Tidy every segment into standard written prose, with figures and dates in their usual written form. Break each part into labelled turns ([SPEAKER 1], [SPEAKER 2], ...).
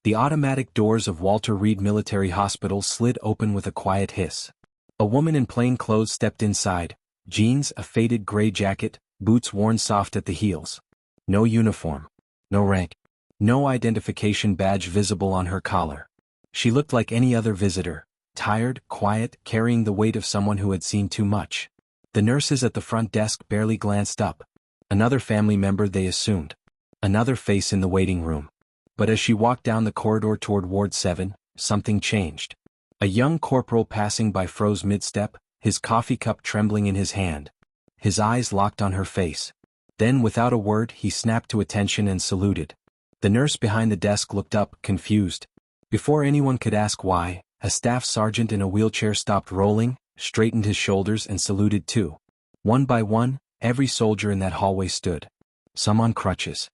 [SPEAKER 1] The automatic doors of Walter Reed Military Hospital slid open with a quiet hiss. A woman in plain clothes stepped inside, jeans, a faded gray jacket, boots worn soft at the heels. No uniform. No rank. No identification badge visible on her collar. She looked like any other visitor, tired, quiet, carrying the weight of someone who had seen too much. The nurses at the front desk barely glanced up. Another family member, they assumed. Another face in the waiting room. But as she walked down the corridor toward Ward 7, something changed. A young corporal passing by froze mid-step, his coffee cup trembling in his hand. His eyes locked on her face. Then, without a word, he snapped to attention and saluted. The nurse behind the desk looked up, confused. Before anyone could ask why, a staff sergeant in a wheelchair stopped rolling, straightened his shoulders and saluted too. One by one, every soldier in that hallway stood. Some on crutches.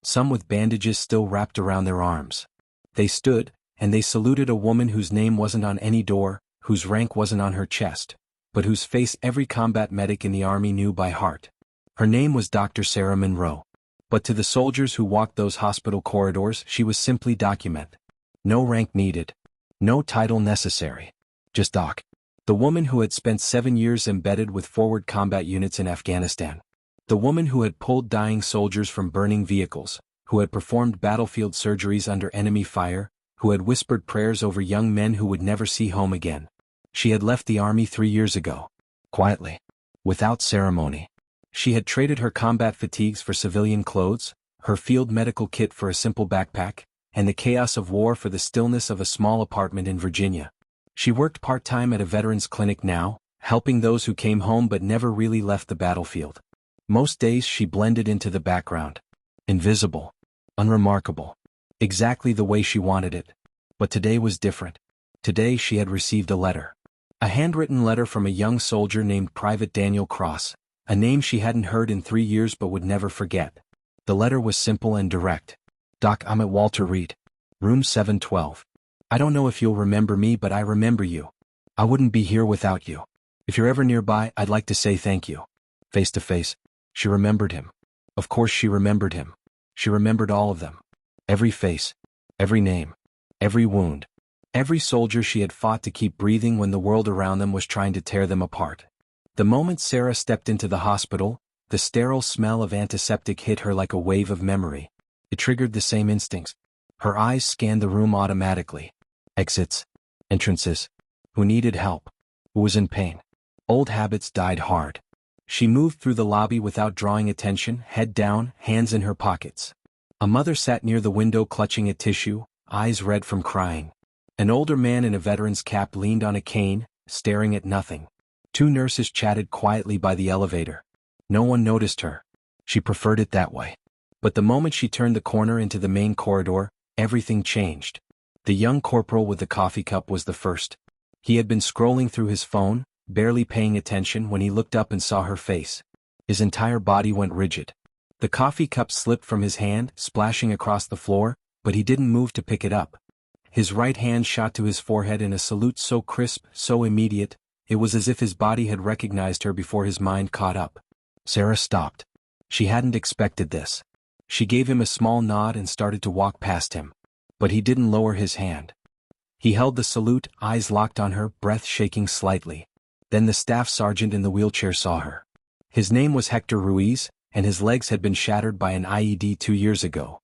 [SPEAKER 1] Some with bandages still wrapped around their arms. They stood, and they saluted a woman whose name wasn't on any door, whose rank wasn't on her chest, but whose face every combat medic in the army knew by heart. Her name was Dr. Sarah Monroe. But to the soldiers who walked those hospital corridors, she was simply Document. No rank needed. No title necessary. Just Doc. The woman who had spent 7 years embedded with forward combat units in Afghanistan. The woman who had pulled dying soldiers from burning vehicles, who had performed battlefield surgeries under enemy fire, who had whispered prayers over young men who would never see home again. She had left the army 3 years ago. Quietly. Without ceremony. She had traded her combat fatigues for civilian clothes, her field medical kit for a simple backpack, and the chaos of war for the stillness of a small apartment in Virginia. She worked part-time at a veterans clinic now, helping those who came home but never really left the battlefield. Most days she blended into the background. Invisible. Unremarkable. Exactly the way she wanted it. But today was different. Today she had received a letter. A handwritten letter from a young soldier named Private Daniel Cross, a name she hadn't heard in 3 years but would never forget. The letter was simple and direct. Doc, I'm at Walter Reed. Room 712. I don't know if you'll remember me, but I remember you. I wouldn't be here without you. If you're ever nearby, I'd like to say thank you. Face to face. She remembered him. Of course she remembered him. She remembered all of them. Every face. Every name. Every wound. Every soldier she had fought to keep breathing when the world around them was trying to tear them apart. The moment Sarah stepped into the hospital, the sterile smell of antiseptic hit her like a wave of memory. It triggered the same instincts. Her eyes scanned the room automatically. Exits. Entrances. Who needed help? Who was in pain? Old habits died hard. She moved through the lobby without drawing attention, head down, hands in her pockets. A mother sat near the window clutching at tissue, eyes red from crying. An older man in a veteran's cap leaned on a cane, staring at nothing. 2 nurses chatted quietly by the elevator. No one noticed her. She preferred it that way. But the moment she turned the corner into the main corridor, everything changed. The young corporal with the coffee cup was the first. He had been scrolling through his phone, barely paying attention when he looked up and saw her face. His entire body went rigid. The coffee cup slipped from his hand, splashing across the floor, but he didn't move to pick it up. His right hand shot to his forehead in a salute so crisp, so immediate, it was as if his body had recognized her before his mind caught up. Sarah stopped. She hadn't expected this. She gave him a small nod and started to walk past him. But he didn't lower his hand. He held the salute, eyes locked on her, breath shaking slightly. Then the staff sergeant in the wheelchair saw her. His name was Hector Ruiz, and his legs had been shattered by an IED 2 years ago.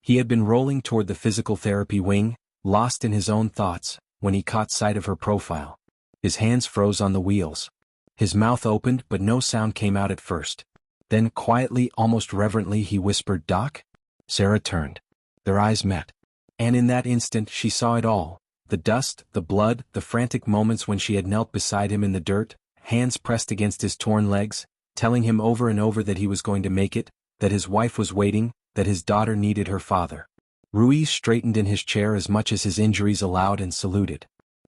[SPEAKER 1] He had been rolling toward the physical therapy wing, lost in his own thoughts, when he caught sight of her profile. His hands froze on the wheels. His mouth opened, but no sound came out at first. Then, quietly, almost reverently, he whispered, "Doc?" Sarah turned. Their eyes met. And in that instant, she saw it all. The dust, the blood, the frantic moments when she had knelt beside him in the dirt, hands pressed against his torn legs, telling him over and over that he was going to make it, that his wife was waiting, that his daughter needed her father. Ruiz straightened in his chair as much as his injuries allowed and saluted.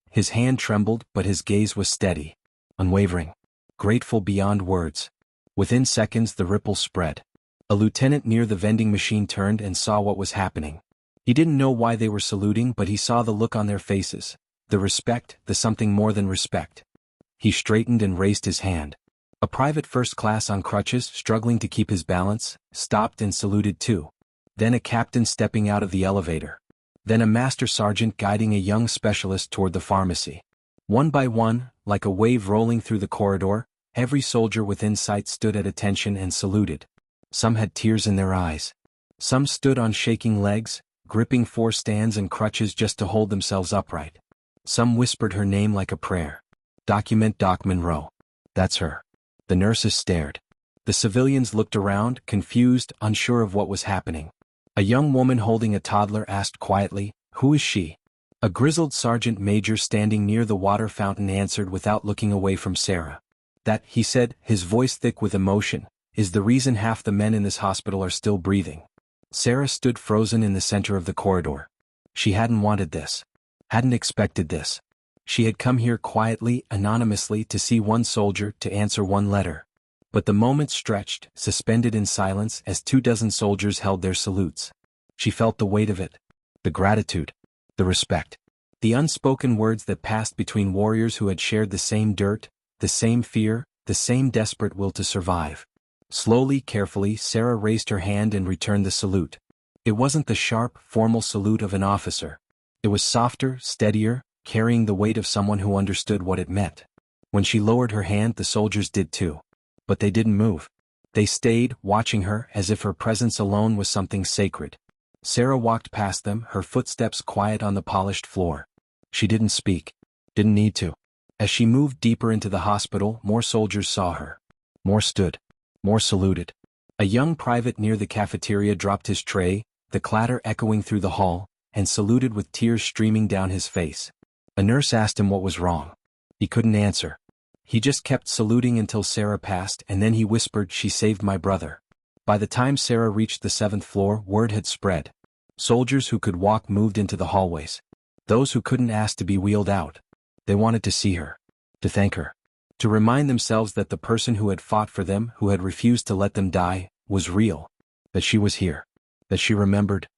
[SPEAKER 1] His hand trembled, but his gaze was steady, unwavering, grateful beyond words. Within seconds the ripple spread. A lieutenant near the vending machine turned and saw what was happening. He didn't know why they were saluting, but he saw the look on their faces, the respect, the something more than respect. He straightened and raised his hand. A private first class on crutches, struggling to keep his balance, stopped and saluted too. Then a captain stepping out of the elevator. Then a master sergeant guiding a young specialist toward the pharmacy. One by one, like a wave rolling through the corridor, every soldier within sight stood at attention and saluted. Some had tears in their eyes. Some stood on shaking legs, gripping 4 stands and crutches just to hold themselves upright. Some whispered her name like a prayer. Document Doc Monroe. That's her. The nurses stared. The civilians looked around, confused, unsure of what was happening. A young woman holding a toddler asked quietly, "Who is she?" A grizzled sergeant major standing near the water fountain answered without looking away from Sarah. "That," he said, his voice thick with emotion, "is the reason half the men in this hospital are still breathing." Sarah stood frozen in the center of the corridor. She hadn't wanted this. Hadn't expected this. She had come here quietly, anonymously, to see one soldier, to answer one letter. But the moment stretched, suspended in silence, as 24 soldiers held their salutes. She felt the weight of it. The gratitude. The respect. The unspoken words that passed between warriors who had shared the same dirt, the same fear, the same desperate will to survive. Slowly, carefully, Sarah raised her hand and returned the salute. It wasn't the sharp, formal salute of an officer. It was softer, steadier, carrying the weight of someone who understood what it meant. When she lowered her hand, the soldiers did too. But they didn't move. They stayed, watching her, as if her presence alone was something sacred. Sarah walked past them, her footsteps quiet on the polished floor. She didn't speak. Didn't need to. As she moved deeper into the hospital, more soldiers saw her. More stood. More saluted. A young private near the cafeteria dropped his tray, the clatter echoing through the hall, and saluted with tears streaming down his face. A nurse asked him what was wrong. He couldn't answer. He just kept saluting until Sarah passed, and then he whispered, "She saved my brother." By the time Sarah reached the 7th floor, word had spread. Soldiers who could walk moved into the hallways. Those who couldn't asked to be wheeled out. They wanted to see her. To thank her. To remind themselves that the person who had fought for them, who had refused to let them die, was real. That she was here. That she remembered.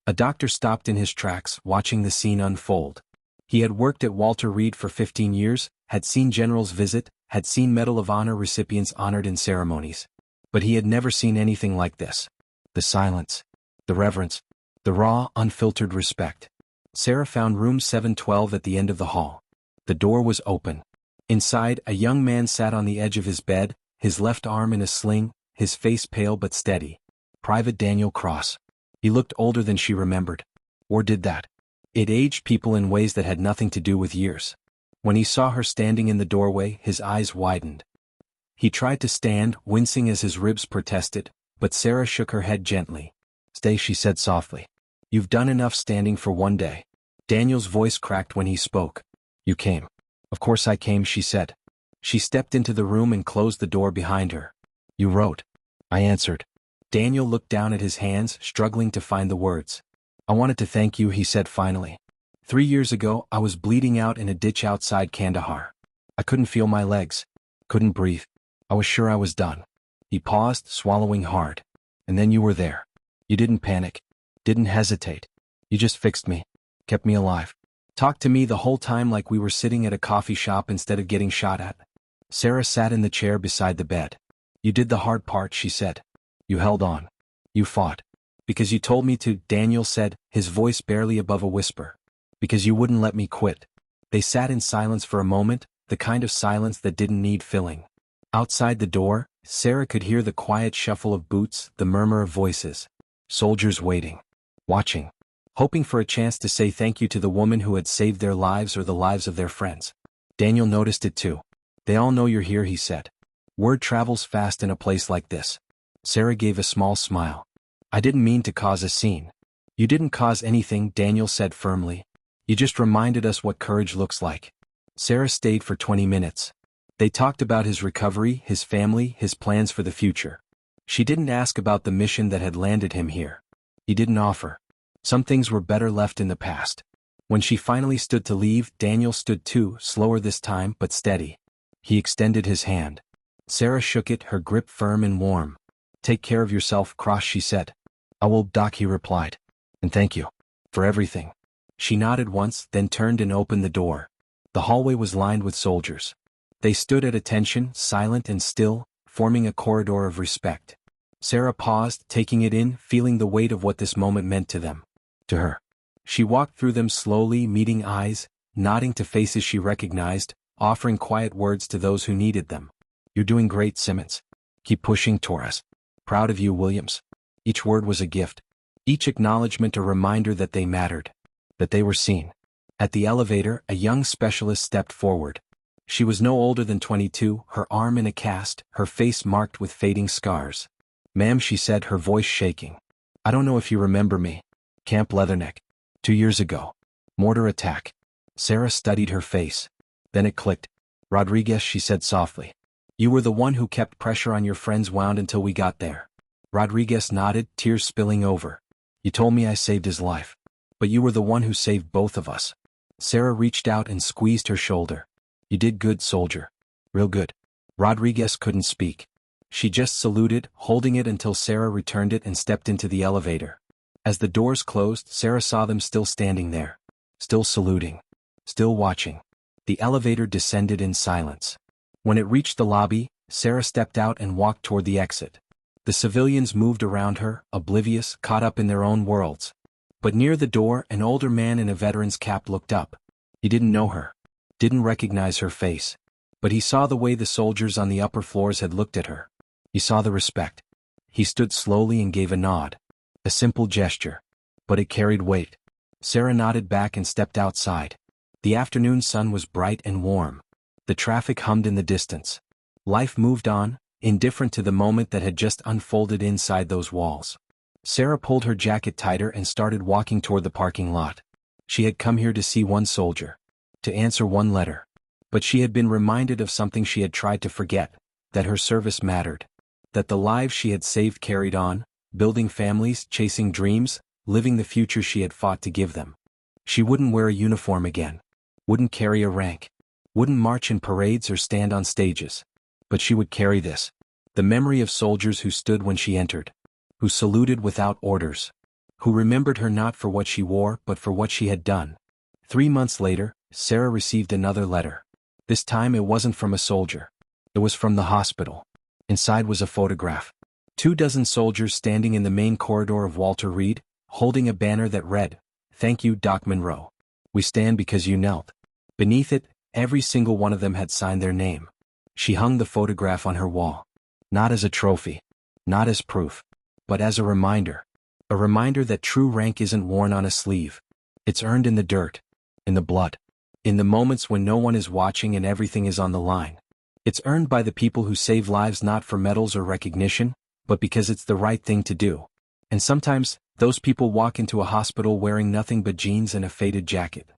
[SPEAKER 1] A doctor stopped in his tracks, watching the scene unfold. He had worked at Walter Reed for 15 years, had seen generals visit, had seen Medal of Honor recipients honored in ceremonies. But he had never seen anything like this. The silence. The reverence. The raw, unfiltered respect. Sarah found room 712 at the end of the hall. The door was open. Inside, a young man sat on the edge of his bed, his left arm in a sling, his face pale but steady. Private Daniel Cross. He looked older than she remembered. Or did that? It aged people in ways that had nothing to do with years. When he saw her standing in the doorway, his eyes widened. He tried to stand, wincing as his ribs protested, but Sarah shook her head gently. "Stay," she said softly. "You've done enough standing for one day." Daniel's voice cracked when he spoke. "You came." "Of course I came," she said. She stepped into the room and closed the door behind her. "You wrote." I answered. Daniel looked down at his hands, struggling to find the words. "I wanted to thank you," he said finally. 3 years ago, I was bleeding out in a ditch outside Kandahar. I couldn't feel my legs. Couldn't breathe. I was sure I was done. He paused, swallowing hard. And then you were there. You didn't panic. Didn't hesitate. You just fixed me. Kept me alive. Talked to me the whole time like we were sitting at a coffee shop instead of getting shot at. Sarah sat in the chair beside the bed. You did the hard part, she said. You held on. You fought. Because you told me to, Daniel said, his voice barely above a whisper. Because you wouldn't let me quit. They sat in silence for a moment, the kind of silence that didn't need filling. Outside the door, Sarah could hear the quiet shuffle of boots, the murmur of voices. Soldiers waiting. Watching. Hoping for a chance to say thank you to the woman who had saved their lives or the lives of their friends. Daniel noticed it too. They all know you're here, he said. Word travels fast in a place like this. Sarah gave a small smile. I didn't mean to cause a scene. You didn't cause anything, Daniel said firmly. You just reminded us what courage looks like. Sarah stayed for 20 minutes. They talked about his recovery, his family, his plans for the future. She didn't ask about the mission that had landed him here. He didn't offer. Some things were better left in the past. When she finally stood to leave, Daniel stood too, slower this time, but steady. He extended his hand. Sarah shook it, her grip firm and warm. Take care of yourself, Cross, she said. I will, Doc, he replied. And thank you. For everything. She nodded once, then turned and opened the door. The hallway was lined with soldiers. They stood at attention, silent and still, forming a corridor of respect. Sarah paused, taking it in, feeling the weight of what this moment meant to them. To her. She walked through them slowly, meeting eyes, nodding to faces she recognized, offering quiet words to those who needed them. "You're doing great, Simmons. Keep pushing, Torres. Proud of you, Williams." Each word was a gift. Each acknowledgement a reminder that they mattered. That they were seen. At the elevator, a young specialist stepped forward. She was no older than 22, her arm in a cast, her face marked with fading scars. "Ma'am," she said, her voice shaking. "I don't know if you remember me. Camp Leatherneck. 2 years ago. Mortar attack." Sarah studied her face. Then it clicked. "Rodriguez," she said softly. "You were the one who kept pressure on your friends wound until we got there." Rodriguez nodded, tears spilling over. "You told me I saved his life. But you were the one who saved both of us." Sarah reached out and squeezed her shoulder. "You did good, soldier. Real good." Rodriguez couldn't speak. She just saluted, holding it until Sarah returned it and stepped into the elevator. As the doors closed, Sarah saw them still standing there. Still saluting. Still watching. The elevator descended in silence. When it reached the lobby, Sarah stepped out and walked toward the exit. The civilians moved around her, oblivious, caught up in their own worlds. But near the door, an older man in a veteran's cap looked up. He didn't know her. Didn't recognize her face. But he saw the way the soldiers on the upper floors had looked at her. He saw the respect. He stood slowly and gave a nod. A simple gesture. But it carried weight. Sarah nodded back and stepped outside. The afternoon sun was bright and warm. The traffic hummed in the distance. Life moved on, indifferent to the moment that had just unfolded inside those walls. Sarah pulled her jacket tighter and started walking toward the parking lot. She had come here to see one soldier. To answer one letter. But she had been reminded of something she had tried to forget, that her service mattered. That the lives she had saved carried on, building families, chasing dreams, living the future she had fought to give them. She wouldn't wear a uniform again. Wouldn't carry a rank. Wouldn't march in parades or stand on stages. But she would carry this. The memory of soldiers who stood when she entered. Who saluted without orders. Who remembered her not for what she wore but for what she had done. 3 months later, Sarah received another letter. This time it wasn't from a soldier. It was from the hospital. Inside was a photograph. 24 soldiers standing in the main corridor of Walter Reed, holding a banner that read, "Thank you, Doc Monroe. We stand because you knelt." Beneath it, every single one of them had signed their name. She hung the photograph on her wall. Not as a trophy. Not as proof. But as a reminder. A reminder that true rank isn't worn on a sleeve. It's earned in the dirt. In the blood. In the moments when no one is watching and everything is on the line. It's earned by the people who save lives not for medals or recognition, but because it's the right thing to do. And sometimes, those people walk into a hospital wearing nothing but jeans and a faded jacket.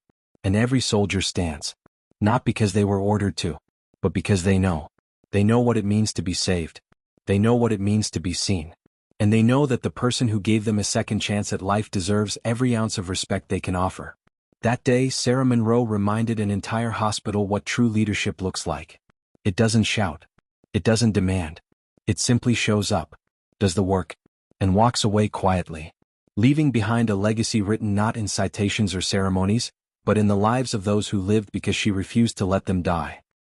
[SPEAKER 1] And every soldier stands. Not because they were ordered to, but because they know. They know what it means to be saved. They know what it means to be seen. And they know that the person who gave them a second chance at life deserves every ounce of respect they can offer. That day, Sarah Monroe reminded an entire hospital what true leadership looks like. It doesn't shout. It doesn't demand. It simply shows up, does the work, and walks away quietly, leaving behind a legacy written not in citations or ceremonies, but in the lives of those who lived because she refused to let them die.